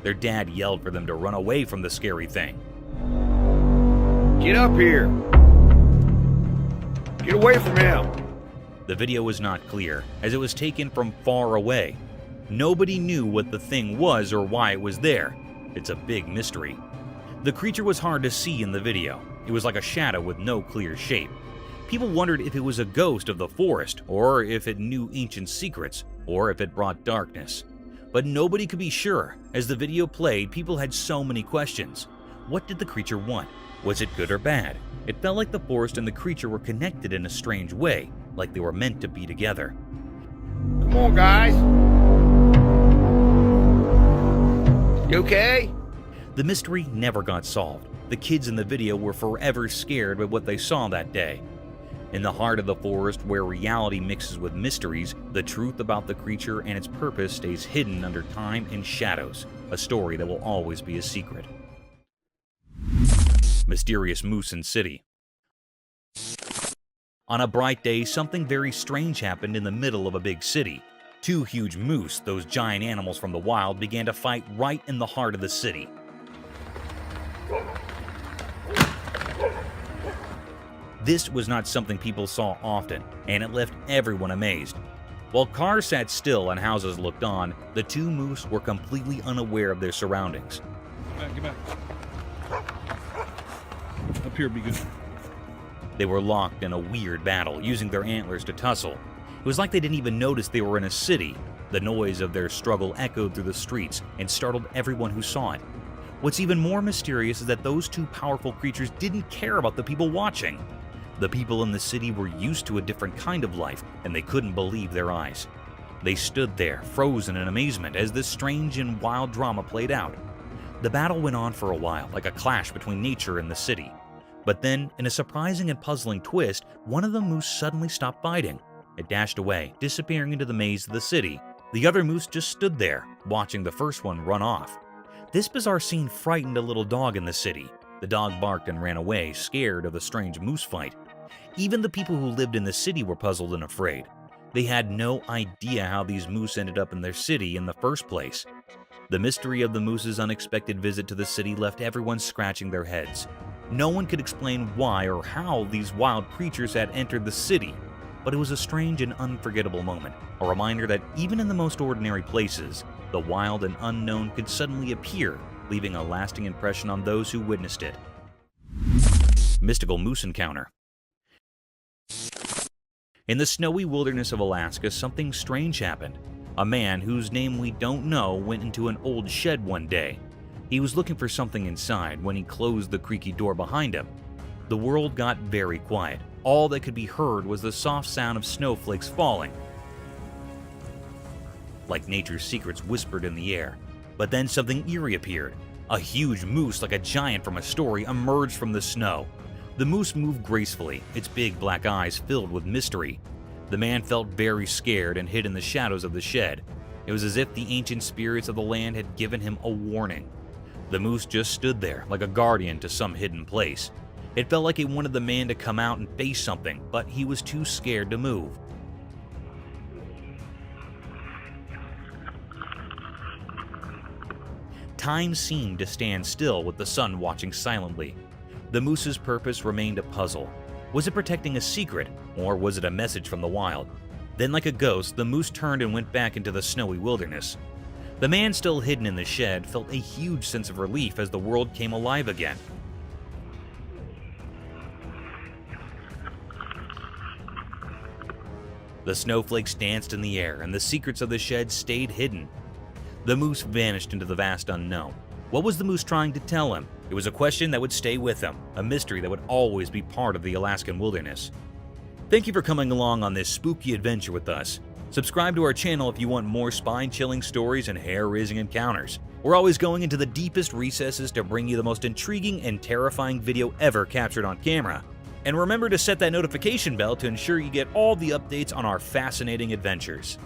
Speaker 1: Their dad yelled for them to run away from the scary thing.
Speaker 2: Get up here! Get away from him!
Speaker 1: The video was not clear, as it was taken from far away. Nobody knew what the thing was or why it was there. It's a big mystery. The creature was hard to see in the video. It was like a shadow with no clear shape. People wondered if it was a ghost of the forest, or if it knew ancient secrets, or if it brought darkness. But nobody could be sure. As the video played, people had so many questions. What did the creature want? Was it good or bad? It felt like the forest and the creature were connected in a strange way, like they were meant to be together.
Speaker 2: Come on, guys! You okay?
Speaker 1: The mystery never got solved. The kids in the video were forever scared by what they saw that day. In the heart of the forest, where reality mixes with mysteries, the truth about the creature and its purpose stays hidden under time and shadows, a story that will always be a secret. Mysterious moose in city. On a bright day, something very strange happened in the middle of a big city. 2 huge moose, those giant animals from the wild, began to fight right in the heart of the city. This was not something people saw often, and it left everyone amazed. While cars sat still and houses looked on, the 2 moose were completely unaware of their surroundings.
Speaker 8: Get back. Up here would be good.
Speaker 1: They were locked in a weird battle, using their antlers to tussle. It was like they didn't even notice they were in a city. The noise of their struggle echoed through the streets and startled everyone who saw it. What's even more mysterious is that those 2 powerful creatures didn't care about the people watching. The people in the city were used to a different kind of life, and they couldn't believe their eyes. They stood there, frozen in amazement, as this strange and wild drama played out. The battle went on for a while, like a clash between nature and the city. But then, in a surprising and puzzling twist, one of the moose suddenly stopped fighting. It dashed away, disappearing into the maze of the city. The other moose just stood there, watching the first one run off. This bizarre scene frightened a little dog in the city. The dog barked and ran away, scared of the strange moose fight. Even the people who lived in the city were puzzled and afraid. They had no idea how these moose ended up in their city in the first place. The mystery of the moose's unexpected visit to the city left everyone scratching their heads. No one could explain why or how these wild creatures had entered the city, but it was a strange and unforgettable moment, a reminder that even in the most ordinary places, the wild and unknown could suddenly appear, leaving a lasting impression on those who witnessed it. Mystical moose encounter. In the snowy wilderness of Alaska, something strange happened. A man whose name we don't know went into an old shed one day. He was looking for something inside when he closed the creaky door behind him. The world got very quiet. All that could be heard was the soft sound of snowflakes falling, like nature's secrets whispered in the air. But then something eerie appeared. A huge moose, like a giant from a story, emerged from the snow. The moose moved gracefully, its big black eyes filled with mystery. The man felt very scared and hid in the shadows of the shed. It was as if the ancient spirits of the land had given him a warning. The moose just stood there, like a guardian to some hidden place. It felt like it wanted the man to come out and face something, but he was too scared to move. Time seemed to stand still with the sun watching silently. The moose's purpose remained a puzzle. Was it protecting a secret, or was it a message from the wild? Then, like a ghost, the moose turned and went back into the snowy wilderness. The man still hidden in the shed felt a huge sense of relief as the world came alive again. The snowflakes danced in the air and the secrets of the shed stayed hidden. The moose vanished into the vast unknown. What was the moose trying to tell him? It was a question that would stay with him, a mystery that would always be part of the Alaskan wilderness. Thank you for coming along on this spooky adventure with us. Subscribe to our channel if you want more spine-chilling stories and hair-raising encounters. We're always going into the deepest recesses to bring you the most intriguing and terrifying video ever captured on camera. And remember to set that notification bell to ensure you get all the updates on our fascinating adventures.